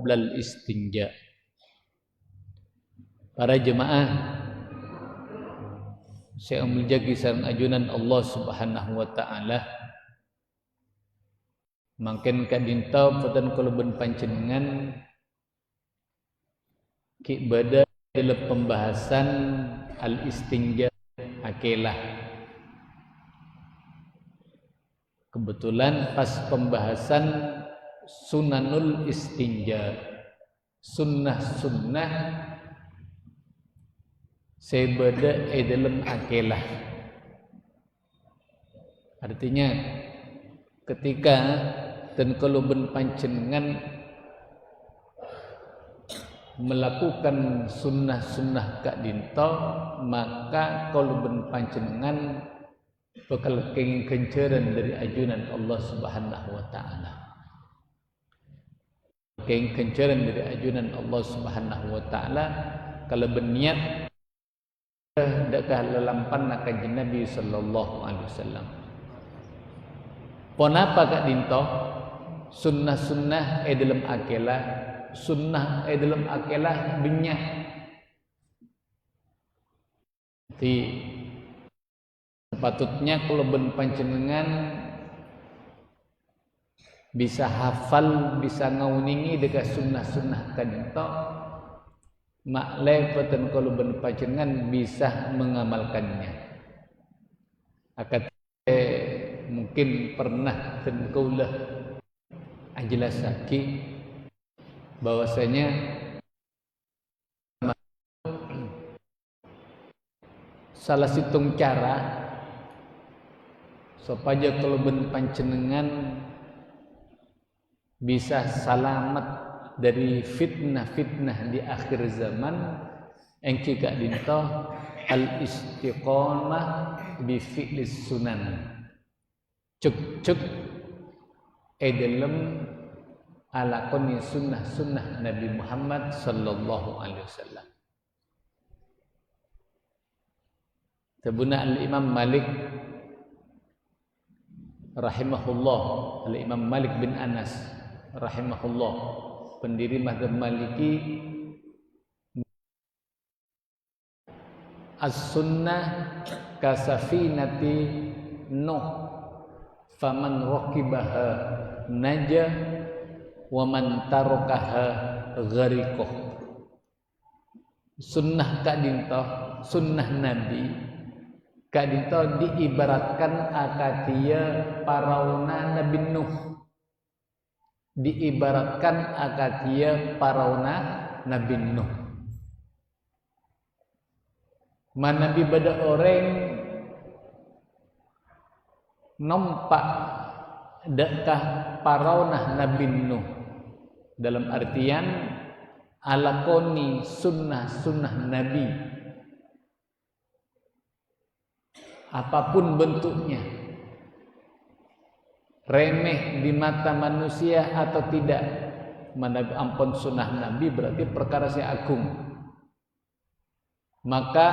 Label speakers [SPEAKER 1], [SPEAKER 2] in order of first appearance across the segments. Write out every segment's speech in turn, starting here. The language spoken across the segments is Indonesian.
[SPEAKER 1] qoblal istinja. Para jemaah saya menjagi sareng ajunan Allah Subhanahu wa taala mangken kadinta peten kuluben panjenengan ki bada dalam pembahasan al-istinja akelah. Kebetulan pas pembahasan sunanul istinja, sunnah-sunnah sebeda dalam akelah. Artinya ketika dan kuluben panjenengan melakukan sunnah-sunnah kak dinto, maka kuluben panjenengan bakal kenging kenceran dari ajunan Allah Subhanahu wa taala. Kenging kenceran dari ajunan Allah Subhanahu wa taala kalau berniat dakah lelampan kanjeng Nabi sallallahu alaihi wasallam. Ponapa kak dinto? Sunnah-sunnah dalam akelah, sunnah dalam akelah benyah. Di sepatutnya kalau ben panjenengan bisa hafal, bisa ngauningi dekat sunnah-sunnah kadinto, maklai peten kalau ben panjenengan bisa mengamalkannya. Akan mungkin pernah dan kaulah ajelasaki bahwasanya salah situng cara supaya kalau ben panjenengan bisa selamat dari fitnah-fitnah di akhir zaman engki gak dinto al-istiqamah bi fi'lis sunan. Cuk-cuk dalam alakoni sunnah-sunnah Nabi Muhammad sallallahu alaihi wasallam. Tabuna al-Imam Malik rahimahullah, al-Imam Malik bin Anas rahimahullah, pendiri mazhab Maliki, as-sunnah kasafinati Nuh, faman raqibaha naja wa man tarakaha ghariqah. Sunnah kak dinto, sunnah Nabi kak dinto diibaratkan akatia parauna Nabi Nuh, diibaratkan akatia parauna Nabi Nuh. Mana Nabi bada orang nampak dekah paraunah Nabi Nuh dalam artian alakoni sunnah-sunnah Nabi apapun bentuknya, remeh di mata manusia atau tidak, mana ampun sunnah Nabi berarti perkara yang agung, maka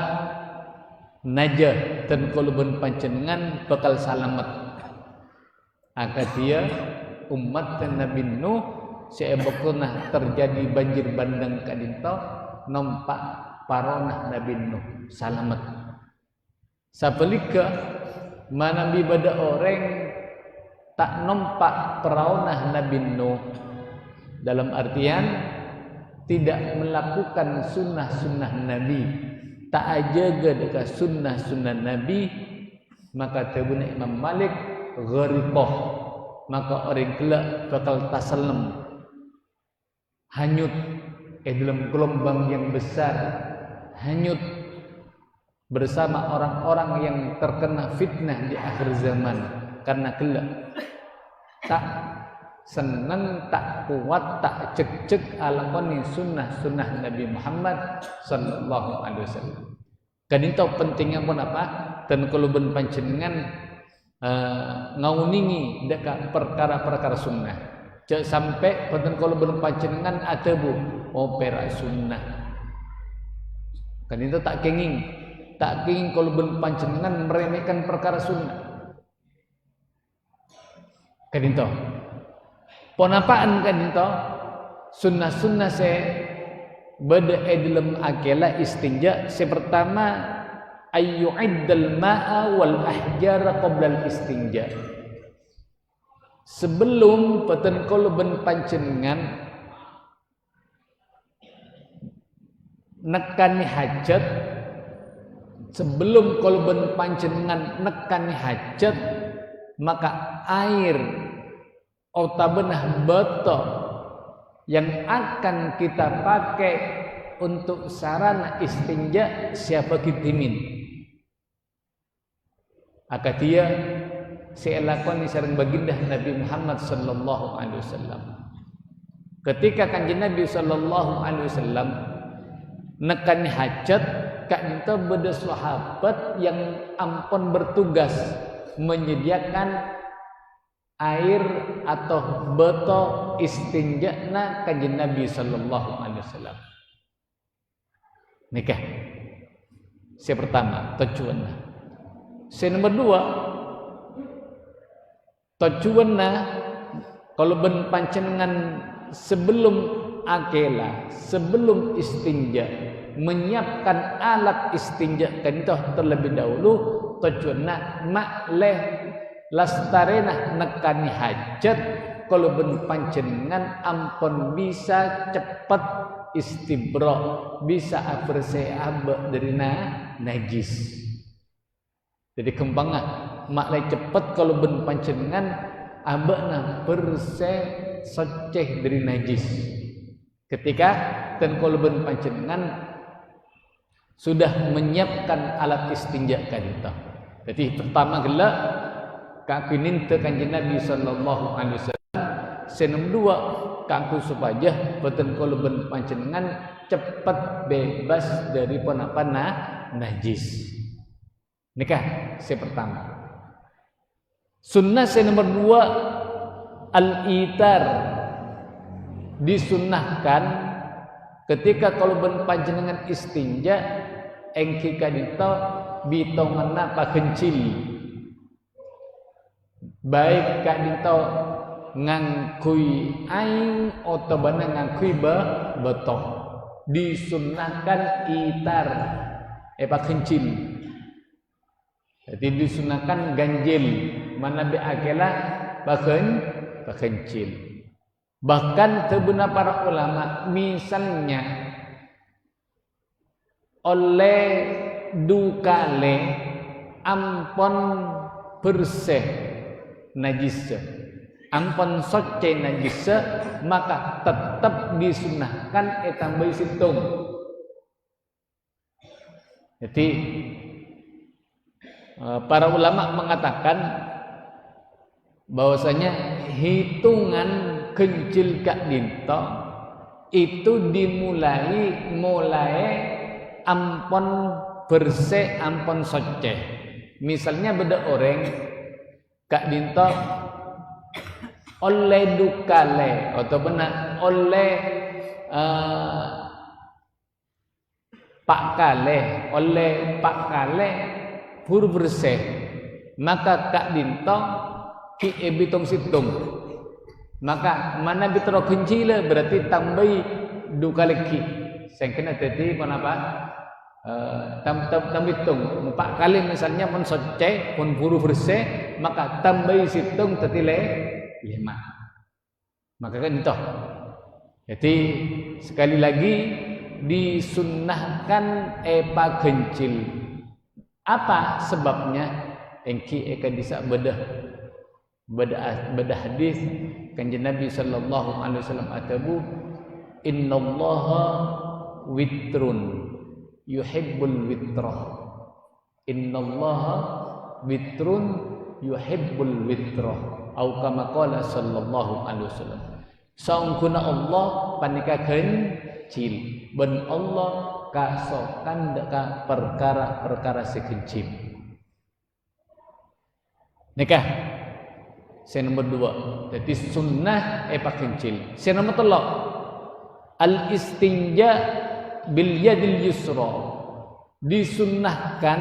[SPEAKER 1] najah dan kuluben panjenengan bakal salamet. Akatia umat dan Nabi Nuh seebokna terjadi banjir bandang kadinto nampak paronah Nabi Nuh salamet. Sapelika mana bibada orang tak nampak peraunah Nabi Nuh dalam artian tidak melakukan sunnah-sunnah Nabi, tak ajaga dekat sunnah-sunnah Nabi, maka tabuna Imam Malik ghariqah, maka orang kelak bakal tasallam, hanyut dalam gelombang yang besar, hanyut bersama orang-orang yang terkena fitnah di akhir zaman, karena kelak tak senang, tak kuat, tak cek-cek alakoni sunnah-sunnah Nabi Muhammad sallallahu alaihi wasallam. Kadinto pentingnya pun apa? Dan kuluben panjenengan ngauningi dekat perkara-perkara sunnah. Cek sampai penten kuluben panjenengan atebu opera sunnah. Kadinto tak kenging kuluben panjenengan meremehkan perkara sunnah. Kadinto ponapaan kadinto sunnah-sunnah se beda dalam akela istinja. Pertama ayyu'iddal ma'a wal ahjara qabla istinja. Sebelum peten kolben pancenengan nekani hajat, sebelum kolben pancenengan nekani hajat, maka air otabenah beto yang akan kita pakai untuk sarana istinja siapa kitimin akatia seelakoni sareng baginda Nabi Muhammad sallallahu alaihi wasallam. Ketika kanjeng Nabi sallallahu alaihi wasallam nekani hajat, kak itu beda sahabat yang ampun bertugas menyediakan air atau beto istinjana kanjeng Nabi sallallahu alaihi wasallam. Nikah. Yang pertama, tujuanna. Yang nomor dua, tujuanna kalau ben pancenengan sebelum akela, sebelum istinja, menyiapkan alat istinja kan itu terlebih dahulu tujuanna makleh lastarena nekani hajat kalau ben pancenengan ampun bisa cepat istibra, bisa bersih abak dari najis. Jadi kembangnya makleh cepat kalau ben pancenengan abakna bersih soceh dari najis. Ketika dan kalau ben pancenengan sudah menyiapkan alat istinja kan itu. Jadi pertama gelak kakinin te kanjeng Nabi sallallahu alaihi wasallam. Senom dua kaku supaya beten kalau ben pancenengan cepat bebas dari apa najis. Nikah yang pertama. Sunnah yang nomor dua al-itar, disunnahkan ketika kalau ben panjenengan istinja engki kadito bitonganna pakencil, baik kadito ngangkui aing atau bana ngangkui betok, disunnahkan itar pakencil. Jadi disunahkan ganjil mana biakela pakencil. Bahkan tebuna para ulama misalnya oleh dukale ampon bersih najis, ampon soce najis, maka tetap disunahkan tambah situng. Jadi para ulama mengatakan bahwasanya hitungan kencil kak dinto itu dimulai ampon bersih ampon soceh. Misalnya beda orang kak dinto oleh dukale atau benar oleh pak kale pur bersih, maka kak dinto ki ebitong situng, maka mana bitro kencila berarti tambahi dukale ki sengkena tadi apa tambitung 4 kali misalnya pun soceh pun puru bersih, maka tambahi situng tetile 5, maka kan itu. Jadi sekali lagi disunnahkan epa kencil. Apa sebabnya? Engki akan bisa beda hadis kanjeng Nabi sallallahu alaihi wasallam atabu innallaha witrun yuhibbul witrah, innallaha witrun yuhibbul witrah, atau kama qala sallallahu alaihi wasallam. Saungkuna Allah panika kencil ben Allah kasokan deka perkara sekencil. Nikah yang nomor 2, jadi sunnah kencil. Yang nomor 3 al istinja bil yadil yusra, disunnahkan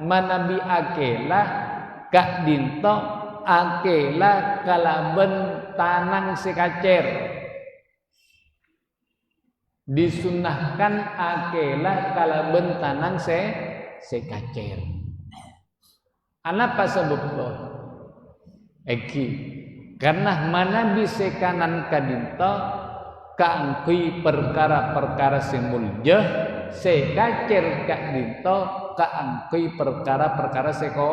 [SPEAKER 1] manabi akela kak dinto akela kalaben tanang sekacer. disunahkan akelah kalaben tanang se kacer. Anapa sebabnya? Eki karena mana bisa kanan kadinto kaangkui perkara-perkara semulja se kacer kadinto kaangkui perkara-perkara seko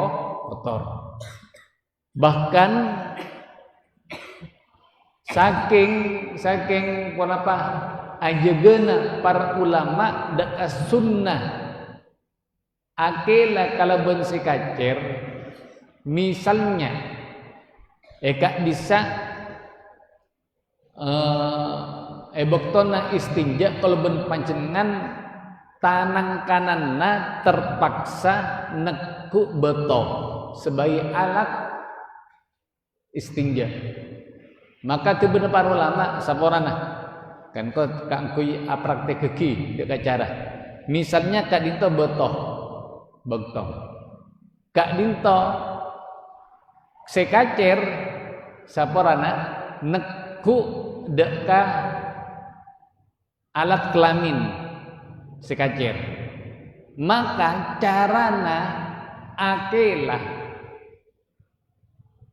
[SPEAKER 1] kotor. Bahkan saking apa ajegena para ulama dak sunnah akela kalaben si kacer misalnya eka bisaeboktona istinja kalaben panjenengan tanang kananna terpaksa neku beto sebagai alat istinja. Maka tu benar para ulama saporana kan kau kangkui praktek keki dek cara. Misalnya kak dinto betoh, kak dinto sekacer saporana neku deka alat kelamin sekacer. Maka carana akelah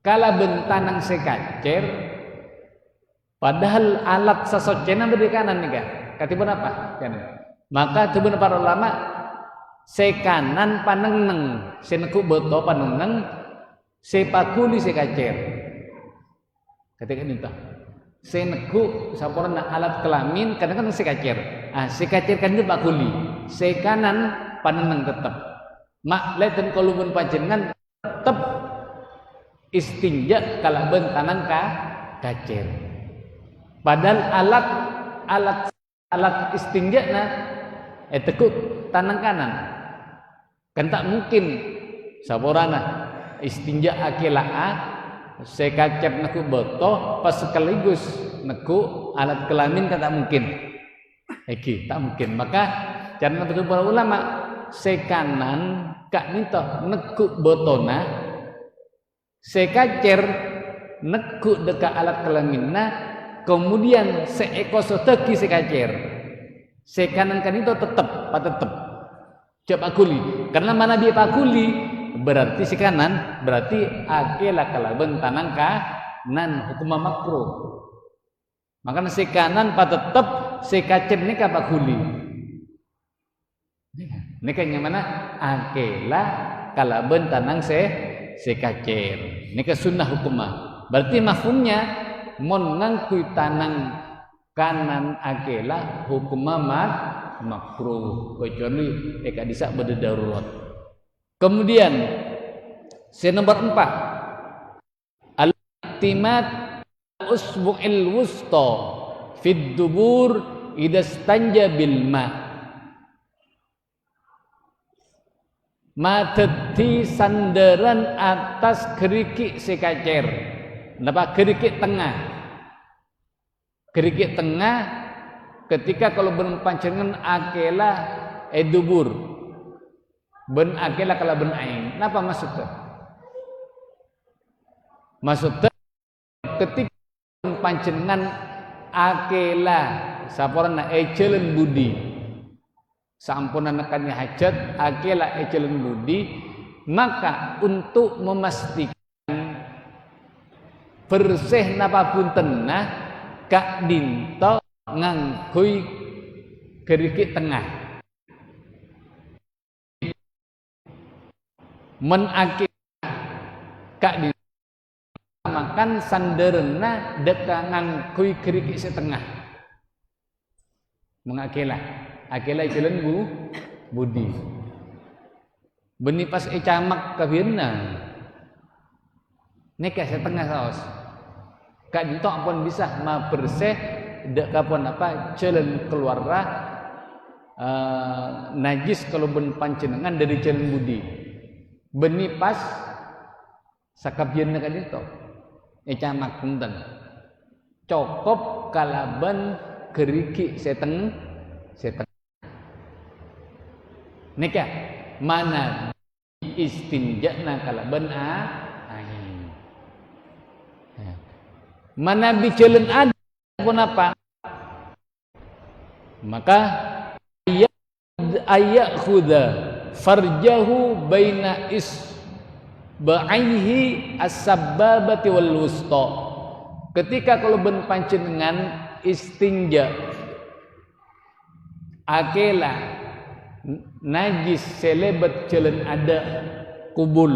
[SPEAKER 1] kala bentanang sekacer. Padahal alat sasocena beri kanan nih kan, katibun apa? Kanan. Maka tebun para ulama sekanan panengneng, seneku boto panengneng, sepakuli sekacer. Ketika minta, seneku sampurna alat kelamin kadang kan sekacer. Sekacer kan itu pakuli, sekanan panengneng tetap. Mak leten kolubun panjenengan tetap istinja kalaben tanang kacer. Padahal alat istinja na tekuk tanang kanan kan tak mungkin saborana istinja akela sekacep neku boto pas sekaligus neku alat kelamin kan tak mungkin tak mungkin. Maka caranya betul para ulama sekanan kak nito neku botona sekacer neku deka alat kelaminna. Kemudian seeko soteki sekacer sekanan kan itu tetap coba pakuli karena mana dia pakuli berarti sekanan berarti akela kalaben tanang nan hukum makruh. Maka sekanan tetap sekacer ini pakuli ini kan yang mana akela kalaben tanang sekacer ini ke sunnah hukumah. Berarti mafhumnya mon ngangkui tanang kanan akela hukum makruh kecuali eka bisa berdarurat. Kemudian nomor 4 al-i'timad usbu'il wusta fid dubur idastanja bil mateti sandaran atas kerikik sekacer. Napa kerikik tengah ketika kalau ben pancengan akela edubur ben akela kala ben ain. Napa maksudnya? Maksudnya ketika pancengan akela saporana ecelen budi sampun nekannya hajat akela ecelen budi, maka untuk memastikan bersih napa puntenna kak dinto ngangkui kerikik tengah menakil kak dinto makan sanderna deka ngangkui kerikik setengah mengakela akela jalan budi beni pas camak kabirna neka setengah saos kak dinto ampun bisa ma bersih dak kapon apa jalan keluarra najis kalau ben pancenengan dari jalan budi beni pas sakabieun kak dinto camak punten cokop kalaban keriki setengah neka mana istinjana kalaban mana bicalan ada pun apa Maka ayakhudha farjahu baina isba'aihi as-sabbabati wal wusta. Ketika kalau ben panjenengan istinja akela najis selebet jalan ada kubul,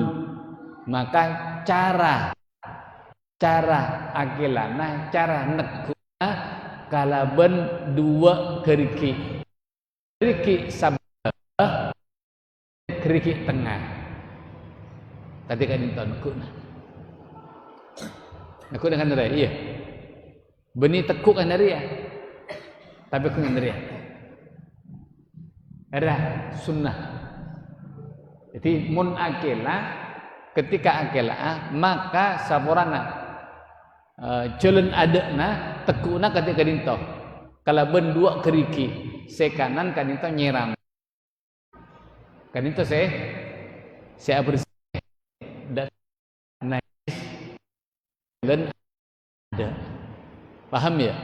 [SPEAKER 1] maka cara akelana cara nekuna kalaben dua geriki sabah geriki tengah tadi kan intonku aku dengan ria iya benih tekuk kan ria tapi aku dengan ria era sunnah. Jadi mun akela ketika akela maka saborana jalan adekna tekuna ketika dinto kalau ben dua keriki sekanan kadinto nyiram kadinto saya bersih dan najis jalan ada paham ya.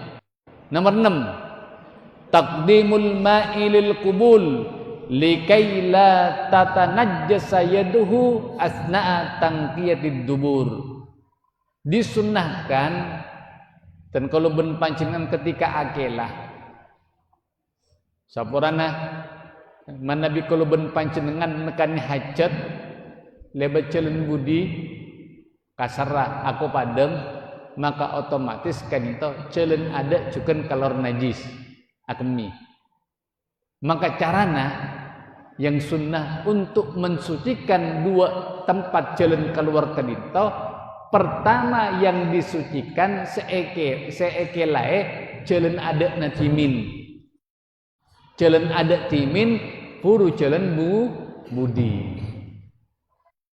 [SPEAKER 1] Nomor 6 taqdimul ma'i lil qubul likai la tatanajjasa yaduhu asna'a tangqiyatid dubur. Disunnahkan dan kalau ben panjenengan ketika akelah saporana manabi kalau ben panjenengan nekani hajat lebat jalan budi kasarah aku padeng maka otomatis kan itu jalan ada juga kalor najis akemi. Maka carana yang sunnah untuk mensucikan dua tempat jalan keluar kedito, pertama yang disucikan seekelae jalan ada natimin, jalan ada timin puru jalan budi.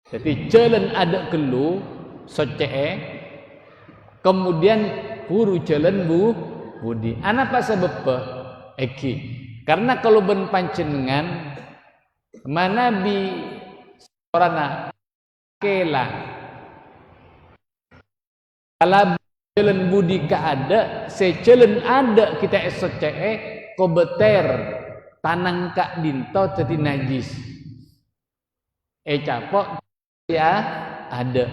[SPEAKER 1] Jadi jalan ada kelu socee, kemudian puru jalan budi. Apa sebab eki? Karena kalau ben panjenengan manabi orana kela kalau jalan budi ka ada sejalan ada kita SCE kobeter tanang ka dinto jadi najis capok ya ada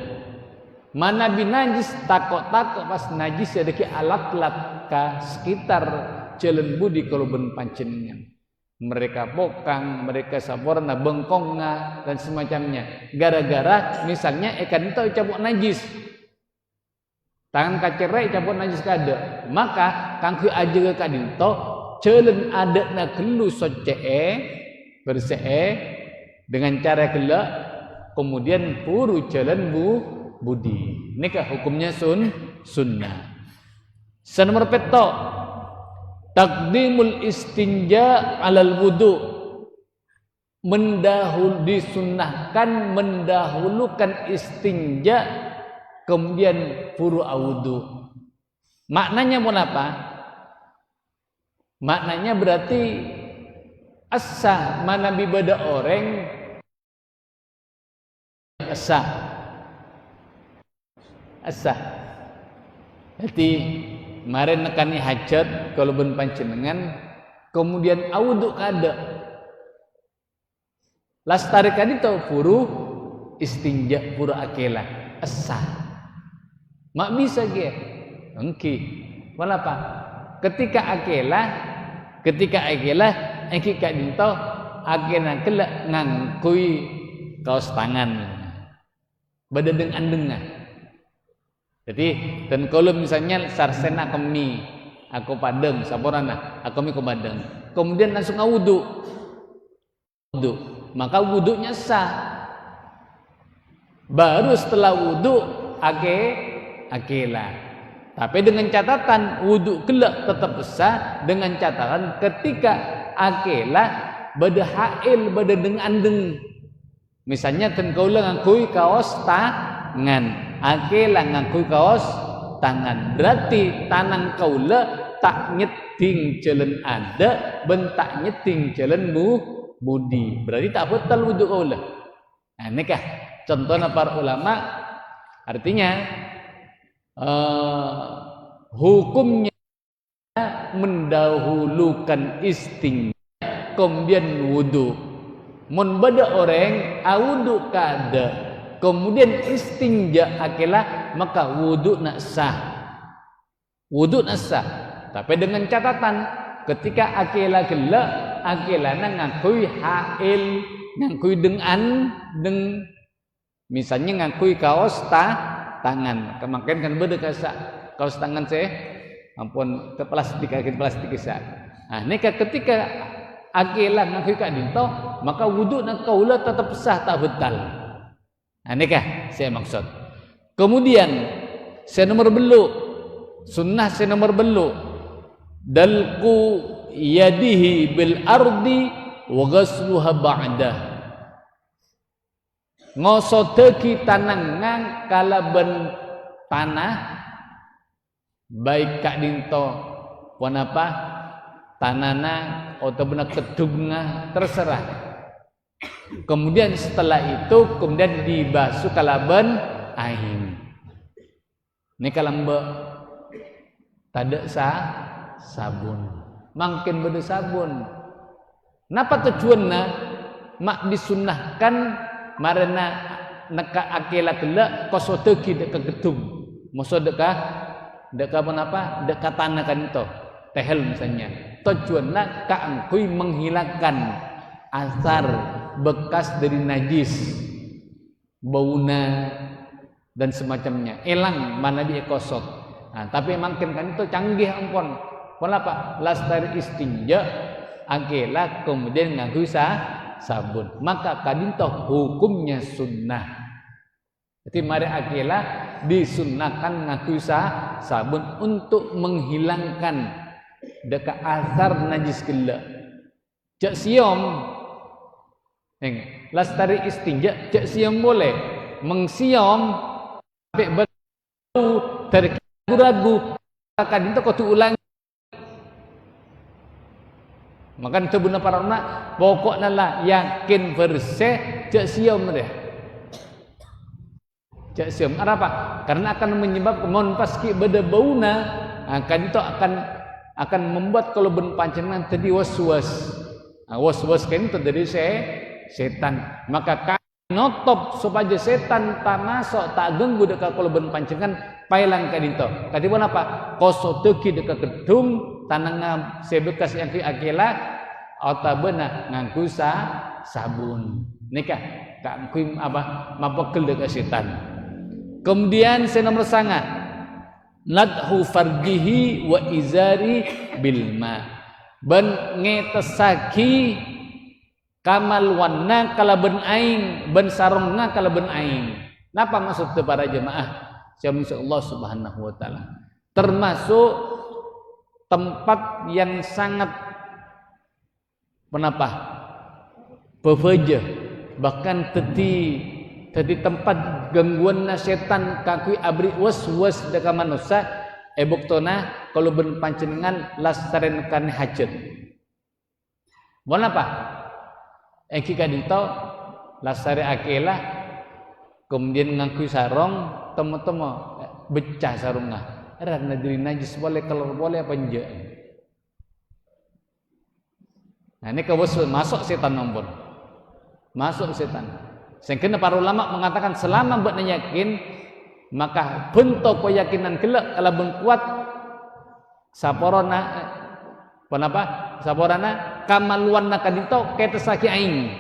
[SPEAKER 1] manabi najis takok pas najis ada ki alat-alat ka sekitar jalan budi kalau ben panjenengan mereka pokang, mereka saborna bengkongna dan semacamnya gara-gara misalnya ikan itu cabut najis tangan kacerai cabut najis kada maka kangku aja ka dinto jalan ada na kelu socee bersee dengan cara gelak kemudian puru jalan budi nikah hukumnya sunnah. Nomor peto taqdimul istinja alal wudu disunnahkan mendahulukan istinja kemudian furu wudu. Maknanya pun apa? Maknanya berarti asa mana bibada orang asa jadi kemarin nekani hajat kalau ben panjenengan kemudian awuduk kada lastarikan itu puru istinja puru akela asa mak bisa ge engki walapa ketika akela engki ka dinto akena kela ngangkui kaos tangan badadeng andengah. Jadi dan kalau misalnya sarsena kemi aku padeng saborana aku mi badeng kemudian langsung wudu maka wudunya sah baru setelah wudu akela tapi dengan catatan wudu kelak tetap sah dengan catatan ketika akela bada hail bada andeng misalnya ten kaula ngakui kaos tangan akela ngangkui kaos tangan berarti tanang kaula tak nyeting jalan ada bentak nyeting jalan budi berarti tak betul wudhu kaula. Nah ini kah contohnya para ulama artinya hukumnya mendahulukan istinja kemudian wudu. Mun bada orang wudu kada kemudian istinja akilah maka wudu nak sah. Wudu nak sah. Tapi dengan catatan ketika akilah gelak akilana ngakui hail, ngakui dengan misalnya ngakui kaos tangan. Kemarin kan beda kaos tangan saya ampun ke plastik kisah. Nah, ini ketika akilah ngakui kak dinto maka wudu nak kaula tetap sah tak batal. Nah, ini saya maksud. Kemudian saya nomor belu sunnah saya nomor belu dalku yadihi bil ardi wa ghasluha ba'dah. Ngosoteki tanangan kalaban tanah baik kak dinto pun apa tanana atau benak kedungna terserah. Kemudian setelah itu kemudian dibasuh kalaban air. Ini kalambe tada sabun. Makin beda sabun. Napa tujuanna mak disunnahkan marana neka akela kelak kosoteki deka gedung. Maksud deka apa? Deka tanah kan itu. Tehel misalnya. Tujuannya kaangkui menghilangkan asar bekas dari najis, bauna dan semacamnya. Elang mana dia kosot. Nah, tapi makin kan itu canggih ampun. Kenapa? Lastari istinja akela kemudian ngaku sabun. Maka kadinto hukumnya sunnah. Jadi mari akela disunnahkan ngaku sabun untuk menghilangkan deka asar najis gila. Cak siom lastari istinja cak siom boleh mengsiom sampai bau terragu akan itu kau ulang. Maka itu benar para ulama pokoknya lah yakin bersih cak siom dia. Cak siom apa? Karena akan menyebabkan mon paski beda bauna akan itu akan membuat kalau ben pancengan tadi was-was. Nah, was-was kan itu dari setan. Maka notop supaya setan tak masuk tak ganggu dekat kalau ben pancengan pailang ka dito. Kadi pun apa? Kosoteki dekat gedung tanang sebekas yang akela atau benar ngangku sabun. Nikah kak kuim apa mapokil dekat setan. Kemudian saya nomor sangat nadhu farjihi wa izari bilma ban ngetesaki kamal wanna kalaben aing ban sarungna kalaben aing. Napa maksud itu para jemaah? Insyaallah subhanahu wa taala. Termasuk tempat yang sangat menapa? Bebeja bahkan tadi tempat gangguan setan kakui abri was deka manusia ebuktona kalau ben pancenengan lastaren kan hajat. Bon apa? Eki kadito lastare akela kemudian ngakui sarong temu-temu becah sarungnya. Rana diri najis boleh kalau boleh apa enggak? Nah ini kawas masuk setan nombor. Masuk setan. Sehingga para ulama mengatakan selama buat yakin maka bentuk keyakinan kelak kalau kuat saporona kenapa saporana kamaluan nakadito kita saki aing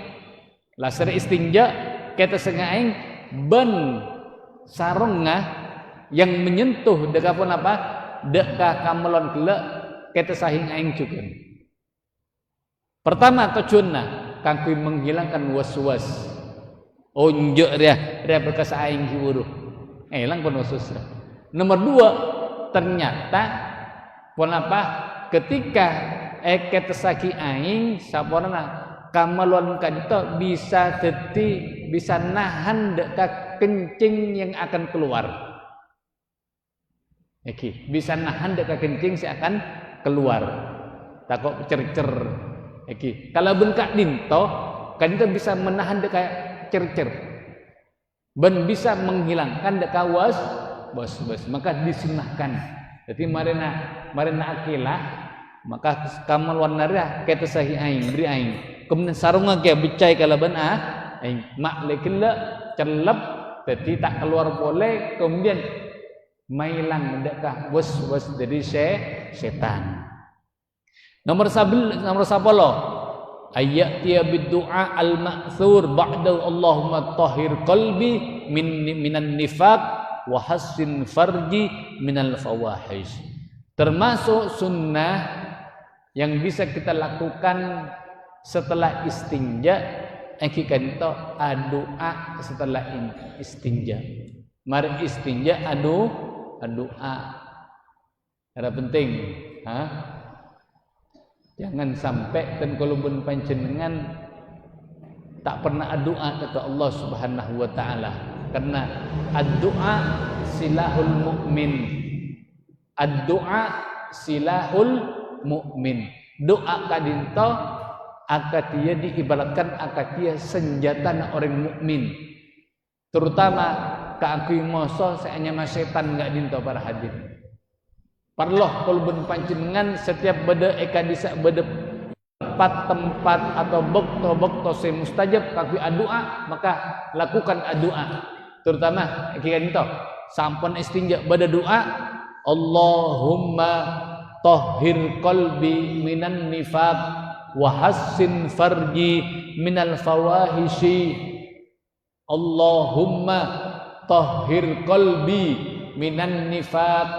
[SPEAKER 1] lasar istinja kita saki aing ben sarungnya yang menyentuh deka pun apa deka kamaluan kelak kita sahing aing juga. Pertama tujuannya kangkui menghilangkan was-was. Onjok dia bekas aing hiwuruh. Elang pun usus. Nomor 2, ternyata pun apa? Ketika eket saki aing saporana kamaluan kadito bisa bisa nahan dekat kencing yang akan keluar. Eki, bisa nahan dekat kencing yang akan keluar. Takut cer-cer. Eki, kalau bengkak dinto, kadito bisa menahan dekat cer-cer ben bisa menghilangkan deka was maka disunahkan. Jadi marina akilah maka kamaluan narah kata sahih aing beri aing kemudian sarunga ke bicai kalaban aing mak lekela celep jadi tak keluar boleh kemudian mailang dekat was dari setan. Nomor 11 ayat dia berdoa al-ma'thur ba'da Allahumma tahhir qalbi minan nifaq wa hassin farji minal fawahish. Termasuk sunnah yang bisa kita lakukan setelah istinja akikan itu doa setelah istinja. Mari istinja doa. Ada penting, jangan sampai dan kalau pun panjenengan tak pernah doa kata Allah Subhanahu wa taala. Karena doa silahul mukmin. Doa silahul mukmin. Doa kadinto akad dia diibaratkan akad dia senjata orang mukmin. Terutama keakui moso seanyama setan enggak dinto para hadirin. Parloh kalau panjenengan setiap beda ekadisa beda tempat atau bekto se mustajab kakui doa maka lakukan doa. Terutama kian itu sampun istinja beda doa Allahumma tahhir qalbi minan nifaq wa hassin farji minal fawahishi. Allahumma tahhir qalbi minan nifaq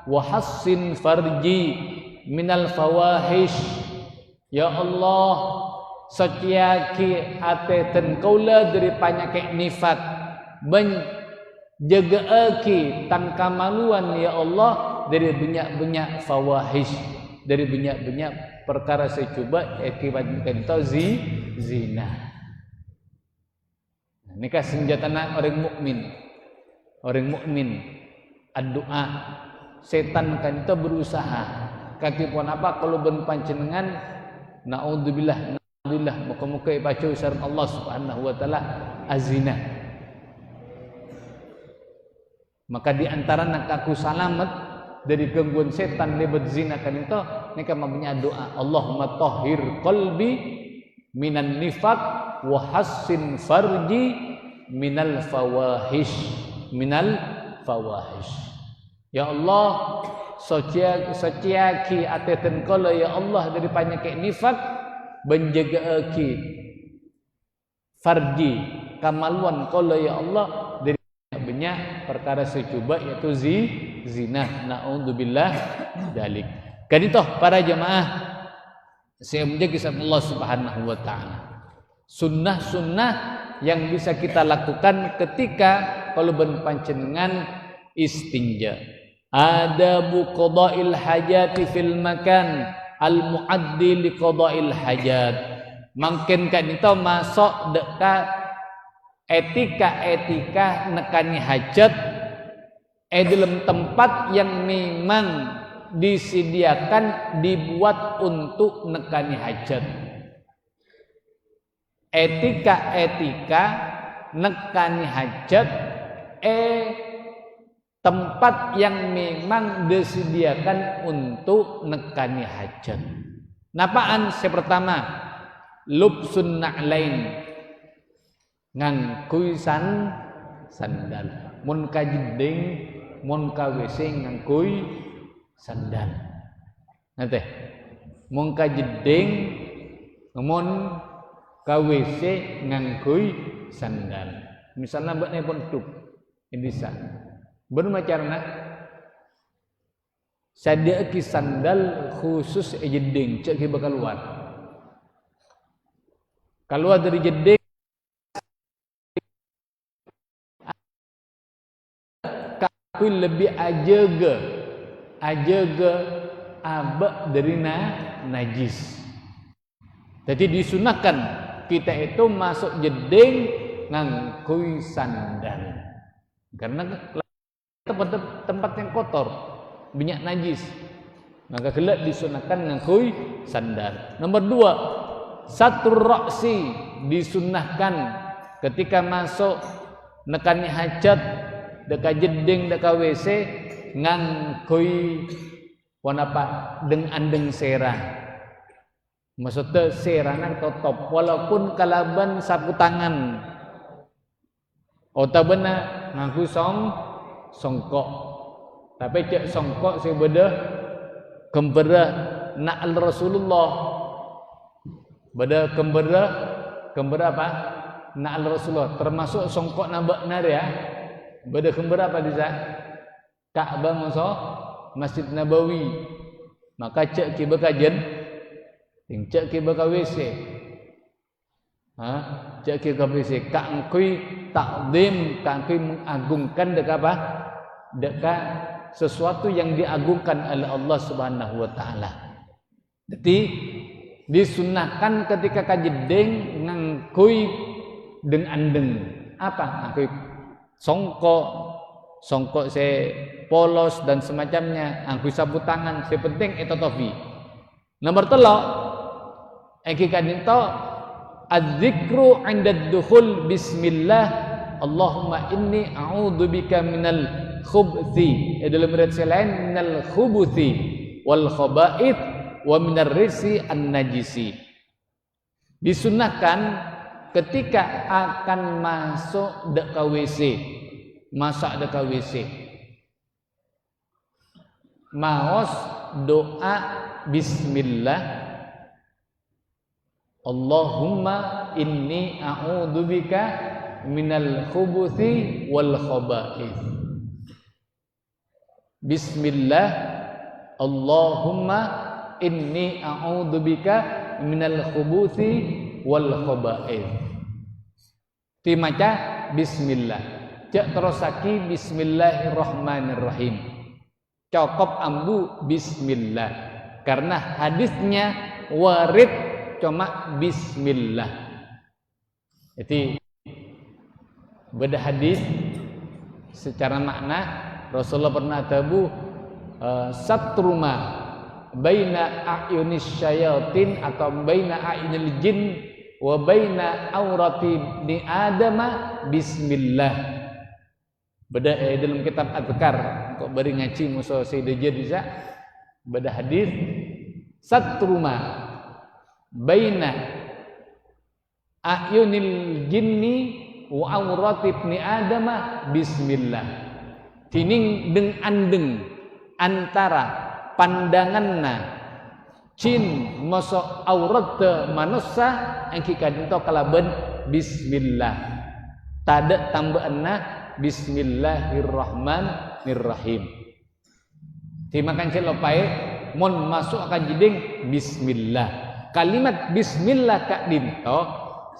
[SPEAKER 1] wa hassin farji minal fawahish. Ya Allah, setiaki ate ten kaula dari penyakit nifat, menjaga aki tan kamaluan ya Allah dari banyak fawahish, dari banyak perkara saya coba akibatkan itu zina. Ini kan senjata orang mukmin. Orang mukmin doa. Setan kan itu berusaha. Katipun apa kalau ben panjenengan naudzubillah muka-muka baca syarat Allah Subhanahu wa taala azina. Maka di antara nak aku selamat dari gangguan setan lebat zina kan itu nika mamanya doa Allahumma tahhir qalbi minan nifaq wa hassin farji minal fawahish. Ya Allah, setiaki ateten kala ya Allah dari penyakit nifak menjaga aki farji kamaluan kala ya Allah dari banyak perkara secuba yaitu zina. Naudzubillah dalik. Kanito para jemaah saya menjaga Allah Subhanahu wa taala. Sunnah-sunnah yang bisa kita lakukan ketika kalau panjenengan istinja. Adabu qada'il hajati fil makan al-muaddi li qada'il hajat. Mungkin kan itu masuk dekat etika nekani hajat dalam tempat yang memang disediakan dibuat untuk nekani hajat. Etika nekani hajat tempat yang memang disediakan untuk nekani hajat. Napaan? Pertama, lubsun na'lain, ngangkuy sandal. Mun ka jeding, mun ka WC ngangkuy sandal. Nate, mun ka jeding, mun ka WC ngangkuy sandal. Misalnya buat nepon tup, indisa. Bermacarna sadiaki sandal khusus jeding cek bakal keluar dari jeding kakui lebih ajaga abak dari najis. Jadi disunahkan kita itu masuk jeding ngangkui sandal karena tempat yang kotor, banyak najis. Maka kelak disunahkan ngangkui sandal. Nomor 2, satur ra'si disunahkan ketika masuk nekani hajat dekat jeding dekat WC ngangkui wanapa andeng sera. Maksudnya seranan totop walaupun kalaban sapu tangan. Otabena ngaku songkok. Tapi cek songkok si beda kembera na'al Rasulullah. Beda kembera apa? Na'al Rasulullah. Termasuk songkok nambak nar ya. Beda kembera apa diza? Ka'bah masa Masjid Nabawi. Maka cek ki bekajen, cek ki bekawc. Cek ki bekawc. Kangkui takdim, kangkui mengagungkan dekat apa? Dekat sesuatu yang diagungkan oleh Allah Subhanahu wa taala. Jadi disunahkan ketika kajedeng ngangkui deng andeng. Apa? Ngangkui songkok se polos dan semacamnya, ngangkui sapu tangan, sepenting itu topi. Nomor 3 iki kadinto az-zikru 'inda ad-dukhul bismillah Allahumma inni a'udzubika minal khubuthi. Dalam riwayat lain minal khubuthi wal khaba'ith wa minar risi an-najisi. Disunahkan ketika akan masuk ke WC, masak ke WC, maos doa bismillah Allahumma inni a'udzubika minal khubuthi wal khaba'ith. Bismillah Allahumma inni a'udzubika minal khubuthi wal khaba'ith. Ti maca bismillah. Cek terusaki bismillahirrahmanirrahim. Cokop ambu bismillah. Karena hadisnya warid cuma bismillah. Jadi beda hadis secara makna Rasulullah pernah tabu satruma baina a'yunis syayatin atau baina a'yunil jin wa baina aurati ni adama bismillah. Beda dalam kitab Adzkar kok bari ngaji muso Sayyidah Jadiza beda hadis satruma baina a'yunil jinni wa aurat ibni adama bismillah. Tining deng andeng antara pandanganna jin mosok aurat manusia engki kadento kalaben bismillah. Tada tambahanna bismillahirrahmanirrahim. Timakan celopai mon masuk akan jeding bismillah. Kalimat bismillah kak dinto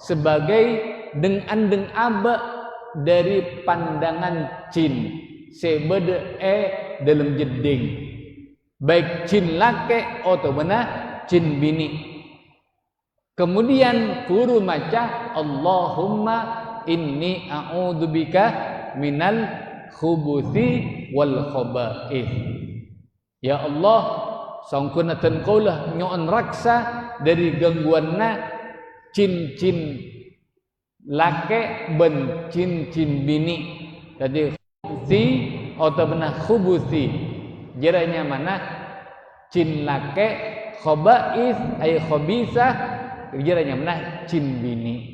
[SPEAKER 1] sebagai deng aba dari pandangan jin sebeda dalam jeding baik jin laki atau mana jin bini. Kemudian guru maca Allahumma inni a'udzubika minal khubuthi wal khaba'ith. Ya Allah sangkunatan kaulah nyoon raksa dari gangguanna jin-jin laki ben jin bini. Jadi khubuthi atau benar khubuthi jiranya mana jin laki, khaba'ith ay khabithah jiranya mana jin bini.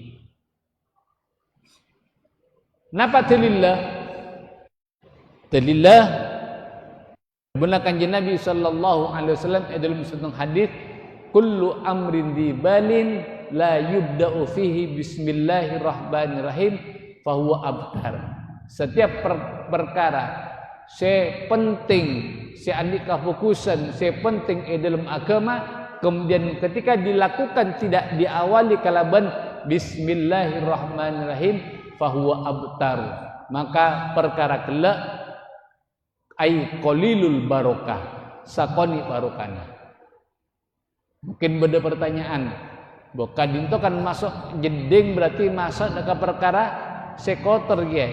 [SPEAKER 1] Napa telillah? Telillah benar kanjeng Nabi sallallahu alaihi wasallam dalam satu hadis kullu amrin dibalin la yubda'u fihi bismillahirrahmanirrahim fahuwa abtar. Setiap perkara sepenting seandika fokusan sepenting dalam agama kemudian ketika dilakukan tidak diawali kalaban bismillahirrahmanirrahim fahuwa abtar, maka perkara kelak ay qalilul barokah sakoni barokahna. Mungkin beda pertanyaan, bukan itu kan masuk jeding berarti masuk dekat perkara sekotor ya.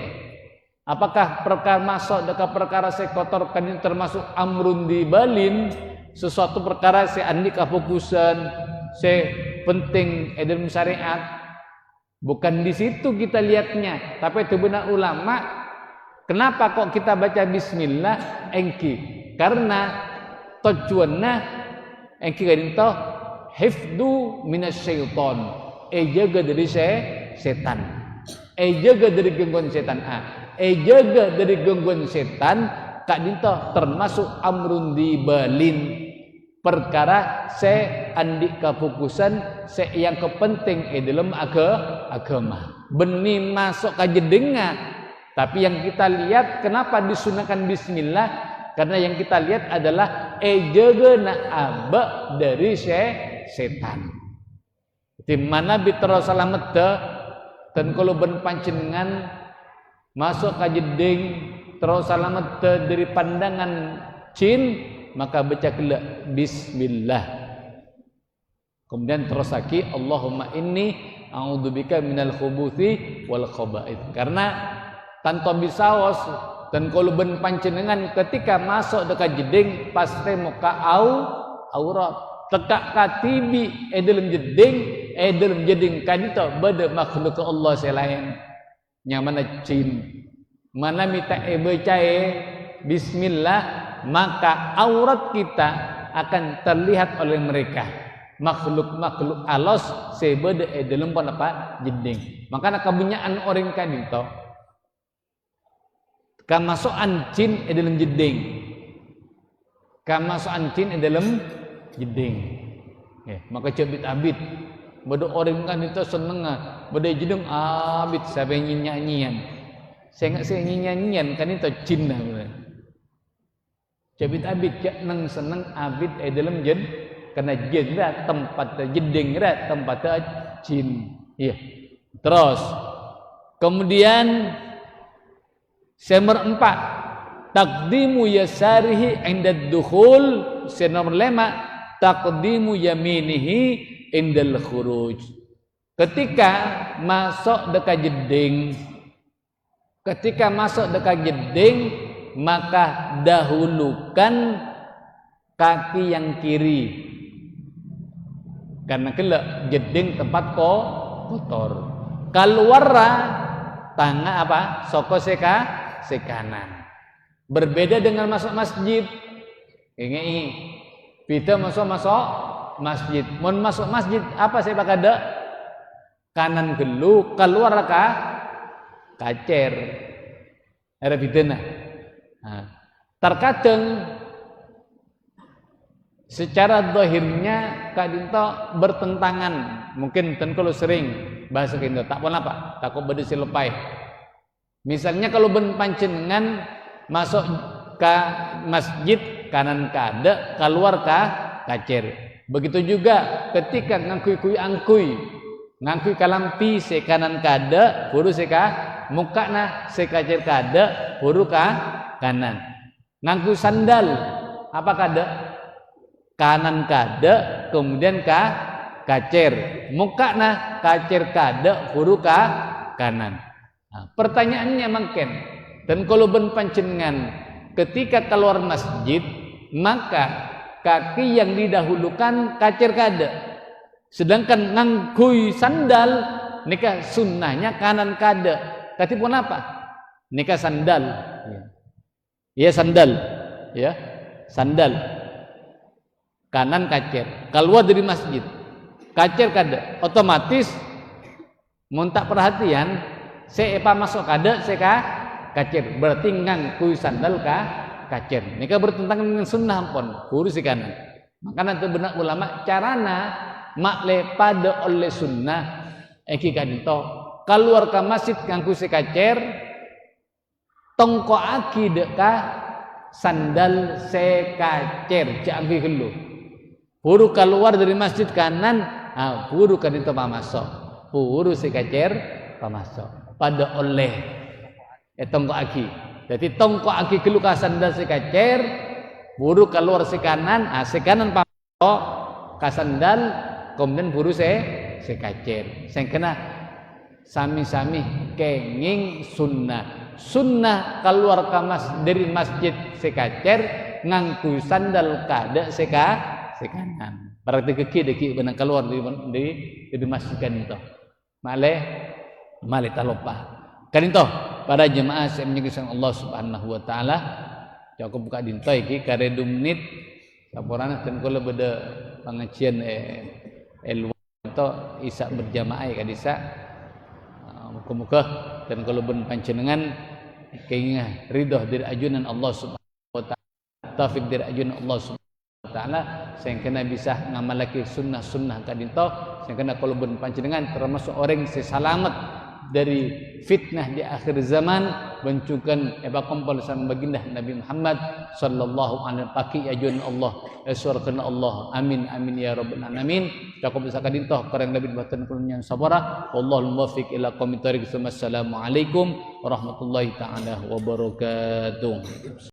[SPEAKER 1] Apakah perkara masuk dekat perkara sekotor kan ini termasuk amrun dibalin, sesuatu perkara seandika fokusan se penting dalam syariat? Bukan di situ kita lihatnya, tapi itu benar ulama. Kenapa kok kita baca bismillah engki? Karena tujuannya engki kadinto hifdu minasyaiton, jaga dari setan, jaga dari gangguan setan, jaga dari gangguan setan kadinto termasuk amrun dibalin, perkara andik kefokusan yang kepenting dalam agama. Benih masuk ke jedengah, tapi yang kita lihat kenapa disunahkan bismillah? Karena yang kita lihat adalah jaga na aba dari setan. Di mana bitro salamet dan kalau ben panjenengan masuk ke jeding terus salamet dari pandangan jin, maka baca kela bismillah. Kemudian terus lagi Allahumma inni a'udzubika minal khubuthi wal khaba'ith. Karena tanpa bisawas dan kalau ben panjenengan ketika masuk dekat jeding pasti muka aurat tekak katibi dalam jeding kadito beda makhluk Allah selain nyamana jin mana minta baca bismillah, maka aurat kita akan terlihat oleh mereka, makhluk-makhluk alos sebeda dalam apa jeding. Maka kebunyaan orang kadito kamasukan jin dalam jeding, kamasukan jin dalam jeding. Maka cebit abid beda orang kadito seneng beda jeding abid sampai nyanyian. Saya nyanyian kadito jin lah. Cabit abid nang seneng abid dalam jin karena jin tempat jeding tempat jin. Iya. Terus kemudian nomor 4 taqdimu yasarihi inda dukhul, nomor 5 taqdimu yaminihi indal khuruj. Ketika masuk dekat jeding, maka dahulukan kaki yang kiri karena kelak jeding tempat kotor. Keluarra tangan soko sekanan. Berbeda dengan masuk masjid. Ini kita masuk masjid. Mau masuk masjid apa saya bakal ada kanan gelu, keluar kacer. Ada bidana. Terkadang secara zahirnya kadinto bertentangan, mungkin dan kalau sering bahasa kita tak pun apa takut berdisi lepai. Misalnya kalau ben panjenengan masuk ke masjid kanan kada, keluar kacer. Begitu juga ketika ngangkui kalampi se kanan kada, buru se mukana se kacer kada, buru kanan. Ngangku sandal apa kada? Kanan kada, kemudian kacer. Mukana kacer kada, buru kanan. Nah, pertanyaannya mungkin, dan kalau ben panjenengan ketika keluar masjid, maka kaki yang didahulukan kacer kada. Sedangkan ngangkui sandal nikah sunnahnya kanan kada. Tapi pun apa? Nikah sandal. Ya sandal. Ya. Sandal. Kanan kacer. Keluar dari masjid. Kacer kada. Otomatis muntak perhatian saya masuk kada saya kacer. Berarti ngangkui sandal kacer. Nikah bertentangan dengan sunnah pun. Kurus kanan. Maka nanti benak ulama carana makle pada oleh sunnah eki kadito keluar ke masjid ngangku sekacer tongko aki deka sandal sekacer jangki helu buru keluar dari masjid kanan buru kadito pamasok buru sekacer pamasok pada oleh tongko aki. Jadi tongko aki helu ka sandal sekacer buru keluar sekanan sekanan pamasok ka sandal kemudian buru sekacer. Saya kena sami-sami kenging sunnah keluar dari masjid sekacer ngangku sandal kada sekanan. Berarti keki benang keluar di masjid kan itu. Male talopa. Kan itu para jemaah saya menyegah Allah Subhanahu wa taala. Cukup buka dinto iki kare 2 menit Saporana dan kalau beda pengajian to isa berjamaah kadisa muka-muka dan kalau ben panjenengan keingat ridho dari ajunan Allah Subhanahu wa taala, taufik dari ajunan Allah Subhanahu wa taala sing kena bisa ngamalake sunnah-sunnah kadinto sing kena kalau ben panjenengan termasuk orang sesalamat dari fitnah di akhir zaman bencukan kompol sama baginda Nabi Muhammad sallallahu alaihi paki ajun Allah surga Allah amin amin ya rabbal alamin takob sakadintoh karang Nabi batan kulunyan sabara wallahul muwaffiq ila qomit thariq. Assalamualaikum warahmatullahi taala wabarakatuh.